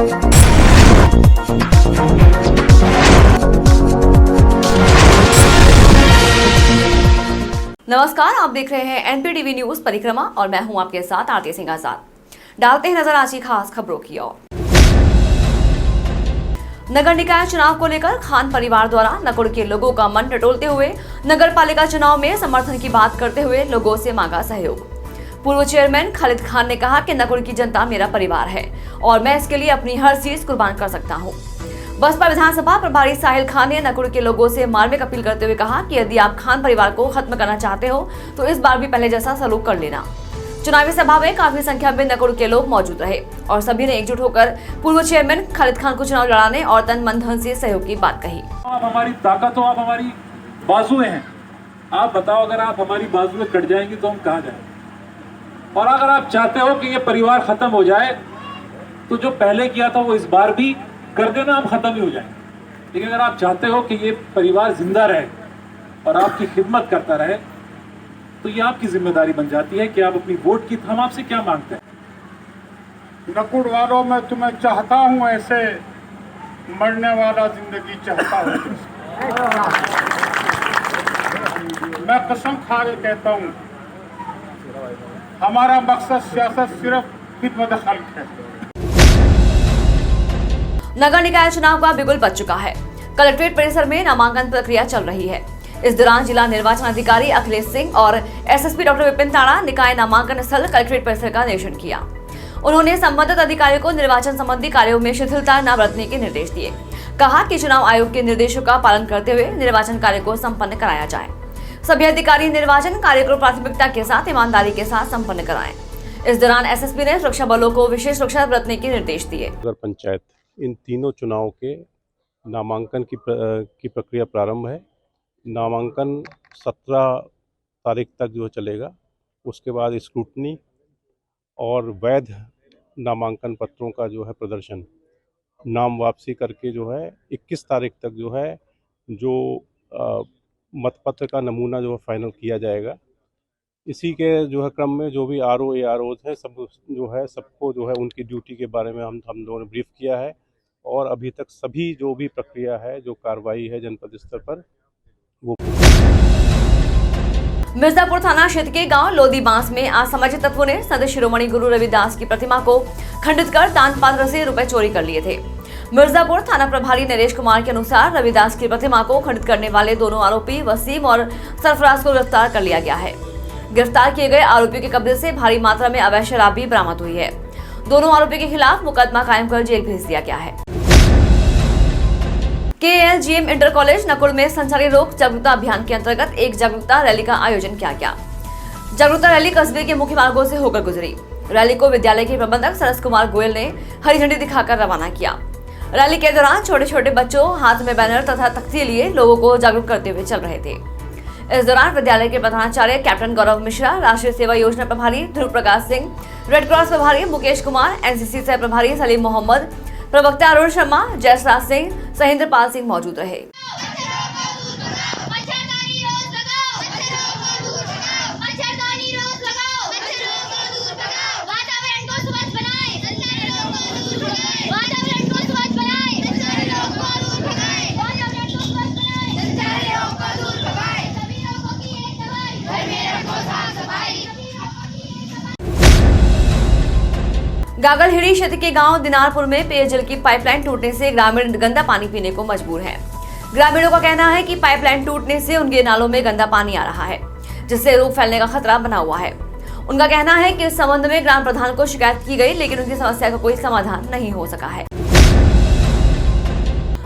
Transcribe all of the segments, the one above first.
नमस्कार, आप देख रहे हैं एनपीटीवी न्यूज परिक्रमा और मैं हूं आपके साथ आरती सिंह आजाद। डालते हैं नजर आज की खास खबरों की ओर। नगर निकाय चुनाव को लेकर खान परिवार द्वारा नकुड़ के लोगों का मन टटोलते हुए नगर पालिका चुनाव में समर्थन की बात करते हुए लोगों से मांगा सहयोग। पूर्व चेयरमैन खालिद खान ने कहा कि नकुड़ की जनता मेरा परिवार है और मैं इसके लिए अपनी हर चीज कुर्बान कर सकता हूँ। बसपा विधानसभा प्रभारी साहिल खान ने नकुड़ के लोगों से मार्मिक अपील करते हुए कहा कि यदि आप खान परिवार को खत्म करना चाहते हो तो इस बार भी पहले जैसा सलूक कर लेना। चुनावी सभा में काफी संख्या में नकुड़ के लोग मौजूद रहे और सभी ने एकजुट होकर पूर्व चेयरमैन खालिद खान को चुनाव लड़ाने और तन मन धन से सहयोग की बात कही। आप हमारी ताकत हो, आप हमारी बाजुएं हैं। आप बताओ, अगर आप हमारी बाजुएं कट जाएंगी तो हम कहाँ जाएंगे? और अगर आप चाहते हो कि ये परिवार खत्म हो जाए तो जो पहले किया था वो इस बार भी कर देना, हम खत्म ही हो जाएंगे। लेकिन अगर आप चाहते हो कि ये परिवार जिंदा रहे और आपकी खिदमत करता रहे तो ये आपकी जिम्मेदारी बन जाती है कि आप अपनी वोट की, हम आपसे क्या मांगते हैं। नकुड़ वालों, मैं तुम्हें चाहता हूं ऐसे, मरने वाला जिंदगी चाहता हूं। मैं कसम खा के कहता हूं, हमारा मकसद सियासत सिर्फ खिदमत खल्क है। नगर निकाय चुनाव का बिगुल बज चुका है। कलेक्ट्रेट परिसर में नामांकन प्रक्रिया चल रही है। इस दौरान जिला निर्वाचन अधिकारी अखिलेश सिंह और एसएसपी डॉक्टर विपिन ताड़ा निकाय नामांकन स्थल कलेक्ट्रेट परिसर का निरीक्षण किया। उन्होंने संबंधित अधिकारियों को निर्वाचन संबंधी कार्यों में शिथिलता न बरतने के निर्देश दिए। कहा कि चुनाव आयोग के निर्देशों का पालन करते हुए निर्वाचन कार्य को संपन्न कराया जाए। सभी अधिकारी निर्वाचन कार्य को प्राथमिकता के साथ ईमानदारी के साथ संपन्न कराएं। इस दौरान एसएसपी ने सुरक्षा बलों को विशेष सुरक्षा बरतने के निर्देश दिए। नगर पंचायत इन तीनों चुनाव के नामांकन की प्रक्रिया प्रारंभ है। नामांकन 17 तारीख तक जो चलेगा। उसके बाद स्क्रूटनी और वैध नामांकन पत्रों का जो है प्रदर्शन, नाम वापसी करके जो है 21 तारीख तक जो है जो मतपत्र का नमूना जो है फाइनल किया जाएगा। इसी के जो है क्रम में जो भी आरओ एआरओ है सब जो है सबको जो है उनकी ड्यूटी के बारे में हम लोगों ने ब्रीफ किया है और अभी तक सभी जो भी प्रक्रिया है, जो कार्रवाई है जनपद स्तर पर वो। मिर्जापुर थाना क्षेत्र के गांव लोदी बांस में असामाजिक तत्वों ने संत शिरोमणि गुरु रविदास की प्रतिमा को खंडित कर दान पात्र से रुपए चोरी कर लिए थे। मिर्जापुर थाना प्रभारी नरेश कुमार के अनुसार रविदास की प्रतिमा को खंडित करने वाले दोनों आरोपी वसीम और सरफराज को गिरफ्तार कर लिया गया है। गिरफ्तार किए गए आरोपियों के कब्जे से भारी मात्रा में अवैध शराब भी बरामद हुई है। दोनों आरोपियों के खिलाफ मुकदमा कायम कर जेल भेज दिया गया है। केएलजीएम इंटर कॉलेज नकुड़ में संचालित रोग जागरूकता अभियान के अंतर्गत एक जागरूकता रैली का आयोजन किया गया। जागरूकता रैली कस्बे के मुख्य मार्गों से होकर गुजरी। रैली को विद्यालय के प्रबंधक सरस कुमार गोयल ने हरी झंडी दिखाकर रवाना किया। रैली के दौरान छोटे छोटे बच्चों हाथ में बैनर तथा तख्ती लिए लोगों को जागरूक करते हुए चल रहे थे। इस दौरान विद्यालय के प्रधानाचार्य कैप्टन गौरव मिश्रा, राष्ट्रीय सेवा योजना प्रभारी ध्रुव प्रकाश सिंह, रेड क्रॉस प्रभारी मुकेश कुमार, एनसीसी सह प्रभारी सलीम मोहम्मद, प्रवक्ता अरुण शर्मा, जयसराज सिंह, सहेंद्र पाल सिंह मौजूद रहे। गागलहिड़ी क्षेत्र के गांव दिनारपुर में पेयजल की पाइपलाइन टूटने से ग्रामीण गंदा पानी पीने को मजबूर हैं। ग्रामीणों का कहना है कि पाइपलाइन टूटने से उनके नालों में गंदा पानी आ रहा है, जिससे रोग फैलने का खतरा बना हुआ है। उनका कहना है कि इस संबंध में ग्राम प्रधान को शिकायत की गई, लेकिन उनकी समस्या का कोई समाधान नहीं हो सका है।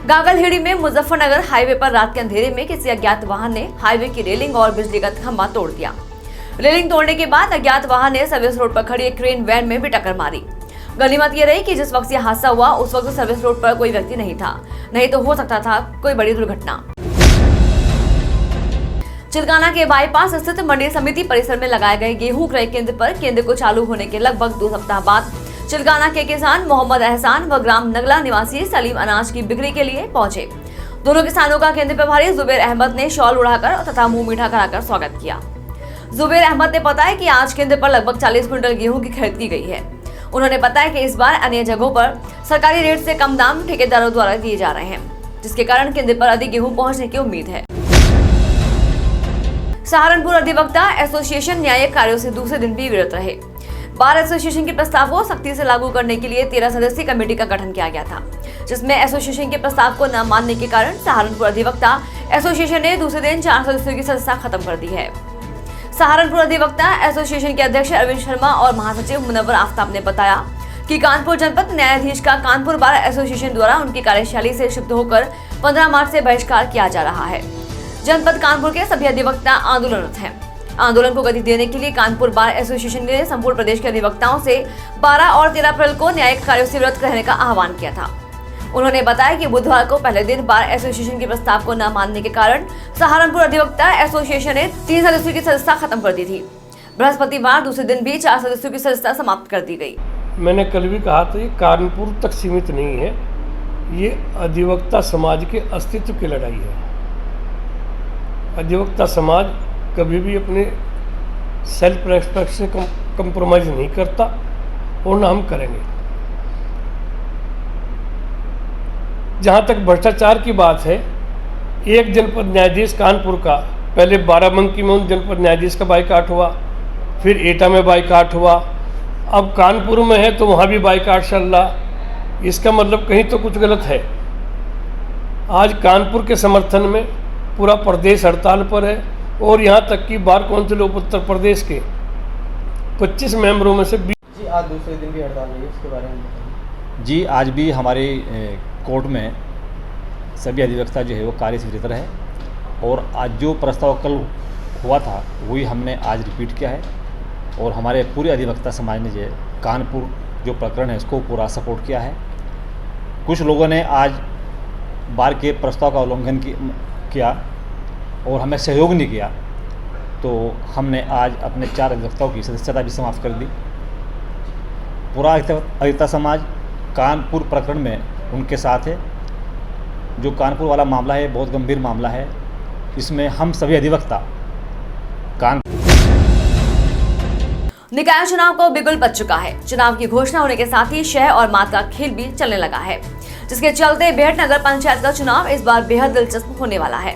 गागलहिड़ी में मुजफ्फरनगर हाईवे पर रात के अंधेरे में किसी अज्ञात वाहन ने हाईवे की रेलिंग और बिजली का खंभा तोड़ दिया। रेलिंग तोड़ने के बाद अज्ञात वाहन ने सर्विस रोड पर खड़ी एक क्रेन वैन में भी टक्कर मारी। गनीमत ये रही कि जिस वक्त यह हादसा हुआ उस वक्त सर्विस रोड पर कोई व्यक्ति नहीं था, नहीं तो हो सकता था कोई बड़ी दुर्घटना। चिलकाना के बाईपास स्थित मंडी समिति परिसर में लगाए गए गेहूं क्रय केंद्र पर केंद्र को चालू होने के लगभग 2 सप्ताह बाद चिलकाना के किसान मोहम्मद एहसान व ग्राम नगला निवासी सलीम अनाज की बिक्री के लिए पहुंचे। दोनों किसानों का केंद्र प्रभारी जुबेर अहमद ने शॉल उड़ाकर तथा मुंह मीठा कराकर स्वागत किया। जुबेर अहमद ने बताया कि आज केंद्र पर लगभग 40 क्विंटल गेहूं की खरीद की गई है। उन्होंने बताया कि इस बार अन्य जगहों पर सरकारी रेट से कम दाम ठेकेदारों द्वारा दिए जा रहे हैं, जिसके कारण केंद्र पर अधिक गेहूं पहुंचने की उम्मीद है। सहारनपुर अधिवक्ता एसोसिएशन न्यायिक कार्यों से दूसरे दिन भी विरत रहे। बार एसोसिएशन के प्रस्ताव को सख्ती से लागू करने के लिए 13 सदस्यीय कमेटी का गठन किया गया था, जिसमें एसोसिएशन के प्रस्ताव को न मानने के कारण सहारनपुर अधिवक्ता एसोसिएशन ने दूसरे दिन 4 सदस्यों की सदस्यता खत्म कर दी है। सहारनपुर अधिवक्ता एसोसिएशन के अध्यक्ष अरविंद शर्मा और महासचिव मुनव्वर आफ्ताब ने बताया कि कानपुर जनपद न्यायाधीश का कानपुर बार एसोसिएशन द्वारा उनकी कार्यशैली से शिफ्ट होकर 15 मार्च से बहिष्कार किया जा रहा है। जनपद कानपुर के सभी अधिवक्ता आंदोलनरत हैं। आंदोलन को गति देने के लिए कानपुर बार एसोसिएशन ने संपूर्ण प्रदेश के अधिवक्ताओं से 12 और 13 अप्रैल को न्यायिक कार्यों से विरत रहने का आह्वान किया था। उन्होंने बताया कि बुधवार को पहले दिन बार एसोसिएशन के प्रस्ताव को न मानने के कारण सहारनपुर अधिवक्ता एसोसिएशन ने 3 सदस्यों की सदस्यता खत्म कर दी थी। बृहस्पतिवार दूसरे दिन भी 4 सदस्यों की सदस्यता समाप्त कर दी गई। मैंने कल भी कहा था, ये कानपुर तक सीमित नहीं है, ये अधिवक्ता समाज के अस्तित्व की लड़ाई है। अधिवक्ता समाज कभी भी अपने सेल्फ रेस्पेक्ट से कंप्रोमाइज नहीं करता और ना हम करेंगे। जहाँ तक भ्रष्टाचार की बात है, एक जनपद न्यायाधीश कानपुर का पहले बाराबंकी में उन जनपद न्यायाधीश का बाइकाट हुआ, फिर एटा में बाइकाट हुआ, अब कानपुर में है तो वहाँ भी बाइकाट चल रहा। इसका मतलब कहीं तो कुछ गलत है। आज कानपुर के समर्थन में पूरा प्रदेश हड़ताल पर है और यहाँ तक कि bar council of Uttar Pradesh के 25 मेंबरों में से 20। जी, आज दूसरे दिन भी हड़ताल हुई है, इसके बारे में बताइए। जी, आज भी हमारे कोर्ट में सभी अधिवक्ता जो है वो कार्य से विरत रहे और आज जो प्रस्ताव कल हुआ था वही हमने आज रिपीट किया है और हमारे पूरे अधिवक्ता समाज ने जो कानपुर जो प्रकरण है उसको पूरा सपोर्ट किया है। कुछ लोगों ने आज बार के प्रस्ताव का उल्लंघन किया और हमें सहयोग नहीं किया, तो हमने आज अपने 4 अधिवक्ताओं की सदस्यता भी समाप्त कर दी। पूरा अधिवक्ता समाज कानपुर प्रकरण में उनके साथ है। जो कानपुर वाला मामला है बहुत गंभीर मामला है, इसमें हम सभी अधिवक्ता निकाय चुनाव को बिगुल बच चुका है। चुनाव की घोषणा होने के साथ ही शह और मात का खेल भी चलने लगा है, जिसके चलते बेहट नगर पंचायत का चुनाव इस बार बेहद दिलचस्प होने वाला है,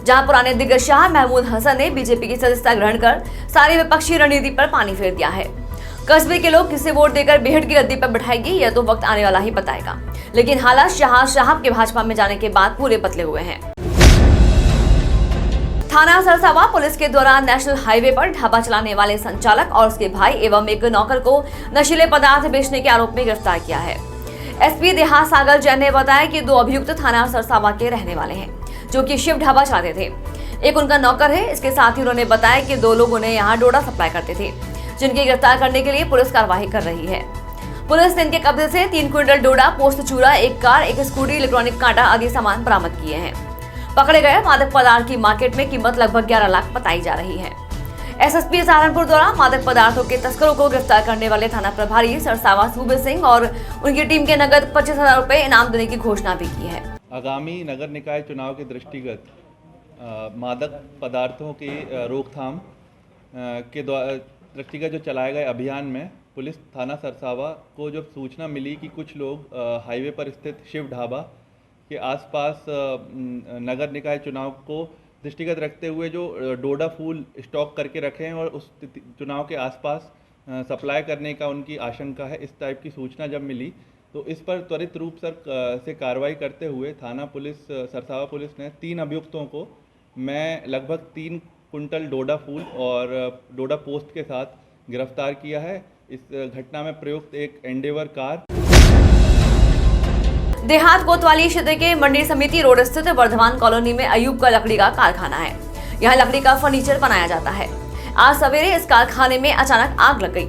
जहां पुराने दिग्गज शाह महमूद हसन ने बीजेपी की सदस्यता ग्रहण कर सारी विपक्षी रणनीति पर पानी फेर दिया है। कस्बे के लोग किसे वोट देकर बेहट की गद्दी पर बैठाएंगे यह तो वक्त आने वाला ही बताएगा, लेकिन हालात शाह साहब के भाजपा में जाने के बाद पूरे बदले हुए हैं। थाना सरसावा पुलिस के द्वारा नेशनल हाईवे पर ढाबा चलाने वाले संचालक और उसके भाई एवं एक नौकर को नशीले पदार्थ बेचने के आरोप में गिरफ्तार किया है। एसपी देहात सागर जैन ने बताया कि 2 अभियुक्त थाना सरसावा के रहने वाले हैं, जो कि शिव ढाबा चलाते थे। एक उनका नौकर है। इसके साथ ही उन्होंने बताया कि 2 लोग उन्हें यहाँ डोडा सप्लाई करते थे, जिनकी गिरफ्तार करने के लिए पुलिस कार्रवाई कर रही है। पुलिस ने इनके कब्जे से 3 क्विंटल डोडा, पोस्त चूरा, एक कार, एक स्कूटी, इलेक्ट्रॉनिक कांटा आदि सामान बरामद किए हैं। पकड़े गए मादक पदार्थ की मार्केट में कीमत लगभग 11 लाख बताई जा रही है। एसएसपी सहारनपुर द्वारा मादक पदार्थों के तस्करों को गिरफ्तार करने वाले थाना प्रभारी सरसावा सूबे सिंह और उनकी टीम के नगद 25,000 रुपए इनाम देने की घोषणा भी की है। आगामी नगर निकाय चुनाव के दृष्टिगत मादक पदार्थों की रोकथाम के दृष्टिगत जो चलाए गए अभियान में पुलिस थाना सरसावा को जब सूचना मिली कि कुछ लोग हाईवे पर स्थित शिव ढाबा के आसपास नगर निकाय चुनाव को दृष्टिगत रखते हुए जो डोडा फूल स्टॉक करके रखे हैं और उस चुनाव के आसपास सप्लाई करने का उनकी आशंका है, इस टाइप की सूचना जब मिली तो इस पर त्वरित रूप से कार्रवाई करते हुए थाना पुलिस सरसावा पुलिस ने 3 अभियुक्तों को लगभग 3 कुंटल डोडा फूल और डोडा पोस्ट के साथ गिरफ्तार किया है। इस घटना में प्रयुक्त एक एंडेवर कार। देहात कोतवाली क्षेत्र के मंडी समिति रोड स्थित वर्धमान कॉलोनी में अयूब का लकड़ी का कारखाना है। यहाँ लकड़ी का फर्नीचर बनाया जाता है। आज सवेरे इस कारखाने में अचानक आग लग गई।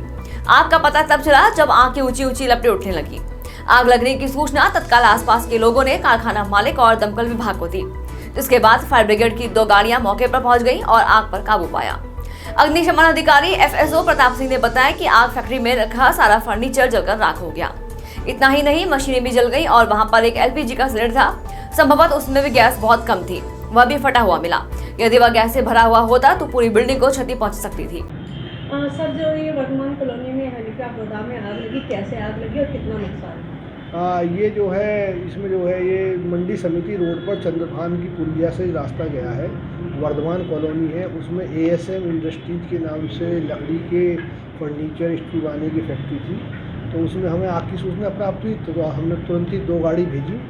आग का पता तब चला जब आग की ऊंची ऊंची लपटें उठने लगी। आग लगने की सूचना तत्काल आसपास के लोगों ने कारखाना मालिक और दमकल विभाग को दी, जिसके बाद फायर ब्रिगेड की 2 गाड़ियां मौके पर पहुंच गई और आग पर काबू पाया। अग्निशमन अधिकारी FSO प्रताप सिंह ने बताया कि आग फैक्ट्री में रखा सारा फर्नीचर जलकर राख हो गया। इतना ही नहीं, मशीनें भी जल गई और वहां पर एक LPG का सिलेंडर था। संभवतः उसमें भी गैस बहुत कम थी, वह भी फटा हुआ मिला। यदि वह गैस से भरा हुआ होता तो पूरी बिल्डिंग को क्षति पहुंच सकती थी। सर, जो ये वर्धमान कॉलोनी में हेलीकॉप्टर गोदाम में आग लगी, कैसे आग लगी और कितना नुकसान? ये जो है इसमें जो है ये मंडी समिति रोड पर चंद्रभान की पुलिया से रास्ता गया है, वर्धमान कॉलोनी है, उसमें ASM इंडस्ट्रीज के नाम से लकड़ी के फर्नीचर स्टील बनाने की फैक्ट्री थी। तो उसमें हमें आग की सूचना प्राप्त हुई तो हमने तुरंत ही 2 गाड़ी भेजी,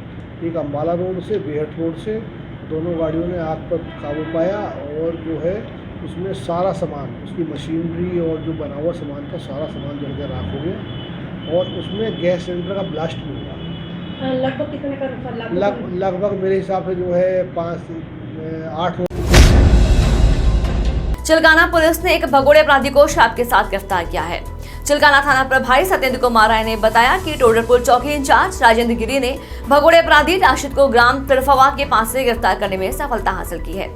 एक अम्बाला रोड से, बेहट रोड से। दोनों गाड़ियों ने आग पर काबू पाया और जो है उसमें सारा सामान, उसकी मशीनरी और जो बना हुआ सामान था, सारा सामान जल कर राख हो गया और उसमें गैस सिलेंडर का ब्लास्ट भी हुआ। लगभग कितने का? लगभग मेरे हिसाब से जो है 5-8। चिलकाना पुलिस ने एक भगोड़े अपराधी को शराब के साथ गिरफ्तार किया है। चिलकाना थाना प्रभारी सत्येंद्र कुमार राय ने बताया कि टोडरपुर चौकी इंचार्ज राजेंद्र गिरी ने भगोड़े अपराधी राशिद को ग्राम तिरफवा के पास से गिरफ्तार करने में सफलता हासिल की है,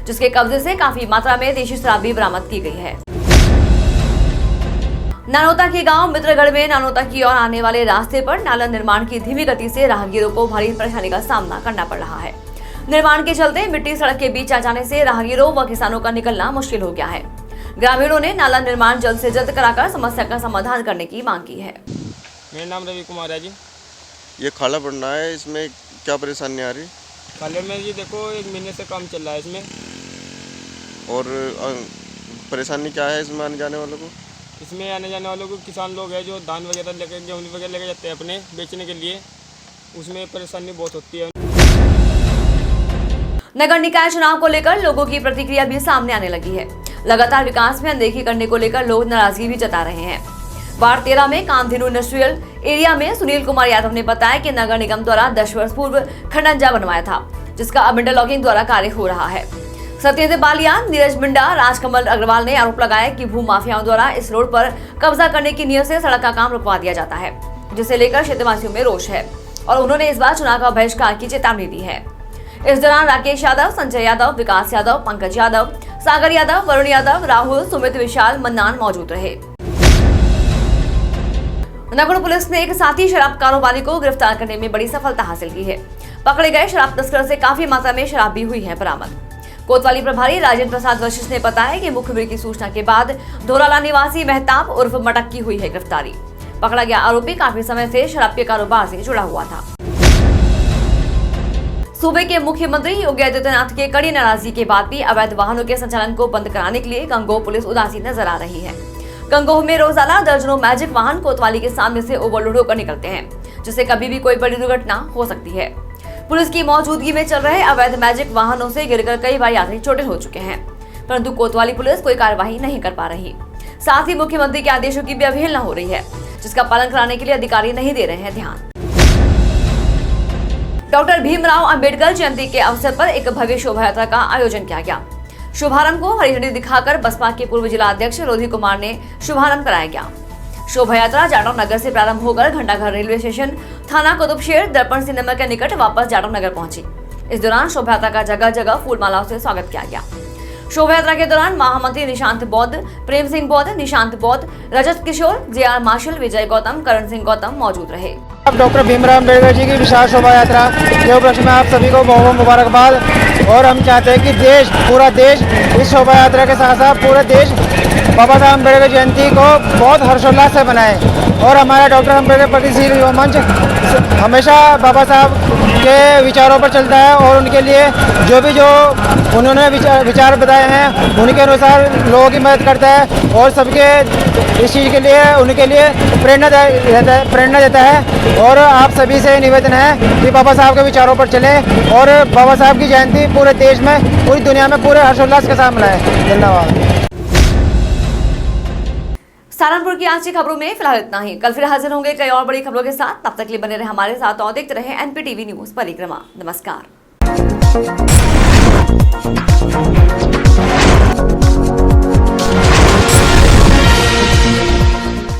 जिसके कब्जे से काफी मात्रा में देशी शराब भी बरामद की गई है। नानोता के गांव मित्रगढ़ में नानोता की ओर आने वाले रास्ते पर नाला निर्माण की धीमी गति से राहगीरों को भारी परेशानी का सामना करना पड़ रहा है। निर्माण के चलते मिट्टी सड़क के बीच आ जाने से राहगीरों व किसानों का निकलना मुश्किल हो गया है। ग्रामीणों ने नाला निर्माण जल्द से जल्द कराकर समस्या का समाधान करने की मांग की है। मेरा नाम रवि कुमार है जी। ये खाला पड़ना है, इसमें क्या परेशानी आ रही? खाले में जी देखो 1 महीने से काम चल रहा है इसमें। और परेशानी क्या है इसमें आने जाने वालों को? इसमें आने जाने वालों को किसान लोग हैं जो धान वगैरह लेकर गेहूँ वगैरह लेकर जाते हैं अपने बेचने के लिए, उसमें परेशानी बहुत होती है। नगर निकाय चुनाव को लेकर लोगों की प्रतिक्रिया भी सामने आने लगी है। लगातार विकास में अनदेखी करने को लेकर लोग नाराजगी भी जता रहे हैं। वार्ड 13 में कामधेनु इंडस्ट्रियल एरिया में सुनील कुमार यादव ने बताया कि नगर निगम द्वारा 10 वर्ष पूर्व खंडंजा बनवाया था, जिसका अब इंटरलॉकिंग द्वारा कार्य हो रहा है। सत्येंद्र बालिया, नीरज बिंडा, राजकमल अग्रवाल ने आरोप लगाया कि भू माफियाओं द्वारा इस रोड पर कब्जा करने की नीयत से सड़क का काम रुकवा दिया जाता है, जिसे लेकर क्षेत्रवासियों में रोष है और उन्होंने इस बार चुनाव का बहिष्कार की चेतावनी दी है। इस दौरान राकेश यादव, संजय यादव, विकास यादव, पंकज यादव, सागर यादव, वरुण यादव, राहुल, सुमित, विशाल, मन्नान मौजूद रहे। नगर पुलिस ने एक साथी शराब कारोबारी को गिरफ्तार करने में बड़ी सफलता हासिल की है। पकड़े गए शराब तस्कर से काफी मात्रा में शराब भी हुई है बरामद। कोतवाली प्रभारी राजेंद्र प्रसाद वशिष्ठ ने बताया कि मुखबिर की सूचना के बाद धोराला निवासी मेहताब उर्फ मटक की हुई है गिरफ्तारी। पकड़ा गया आरोपी काफी समय से शराब के कारोबार से जुड़ा हुआ था। सूबे के मुख्यमंत्री योगी आदित्यनाथ के कड़ी नाराजगी के बाद भी अवैध वाहनों के संचालन को बंद कराने के लिए गंगोह पुलिस उदासीन नजर आ रही है। गंगोह में रोजाना दर्जनों मैजिक वाहन कोतवाली के सामने से ओवरलोड होकर निकलते हैं, जिससे कभी भी कोई बड़ी दुर्घटना हो सकती है। पुलिस की मौजूदगी में चल रहे अवैध मैजिक वाहनों से गिरकर कई बार यात्री चोटिल हो चुके हैं, परंतु कोतवाली पुलिस कोई कार्यवाही नहीं कर पा रही। साथ ही मुख्यमंत्री के आदेशों की भी अवहेलना हो रही है, जिसका पालन कराने के लिए अधिकारी नहीं दे रहे हैं ध्यान। डॉक्टर भीमराव अंबेडकर जयंती के अवसर पर एक भव्य शोभा यात्रा का आयोजन किया गया। शुभारंभ को हरी झंडी दिखाकर बसपा के पूर्व जिला अध्यक्ष रोधी कुमार ने शुभारंभ कराया गया। शोभा यात्रा जाटव नगर से प्रारंभ होकर घंटाघर रेलवे स्टेशन, थाना कुतुबशेर, दर्पण सिनेमा के निकट वापस जाटव नगर पहुंची। इस दौरान शोभा यात्रा का जगह जगह फूल मालाओं से स्वागत किया गया। शोभा यात्रा के दौरान महामंत्री निशांत बौद्ध, प्रेम सिंह बौद्ध, निशांत बौद्ध, रजत किशोर, JR मार्शल, विजय गौतम, करण सिंह गौतम मौजूद रहे। डॉक्टर भीमराव अम्बेडकर जी की विशाल शोभा यात्रा के उपलक्ष्य में आप सभी को बहुत बहुत मुबारकबाद। और हम चाहते हैं कि पूरा देश इस शोभा यात्रा के साथ साथ पूरे देश बाबा साहब अम्बेडकर जयंती को बहुत हर्षोल्लास से मनाए। और हमारा डॉक्टर अम्बेडकर प्रतिशील युवा मंच हमेशा बाबा साहब के विचारों पर चलता है और उनके लिए जो उन्होंने विचार बताए हैं उनके अनुसार लोगों की मदद करता है और सबके इस चीज़ के लिए उनके लिए प्रेरणा देता है। और आप सभी से निवेदन है कि बाबा साहब के विचारों पर चलें और बाबा साहब की जयंती पूरे देश में, पूरी दुनिया में पूरे हर्षोल्लास के साथ मनाएं। धन्यवाद। सहारनपुर की आज की खबरों में फिलहाल इतना ही। कल फिर हाजिर होंगे कई और बड़ी खबरों के साथ। तब तक के लिए बने रहे हमारे साथ और देखते रहे NPTV न्यूज परिक्रमा। नमस्कार।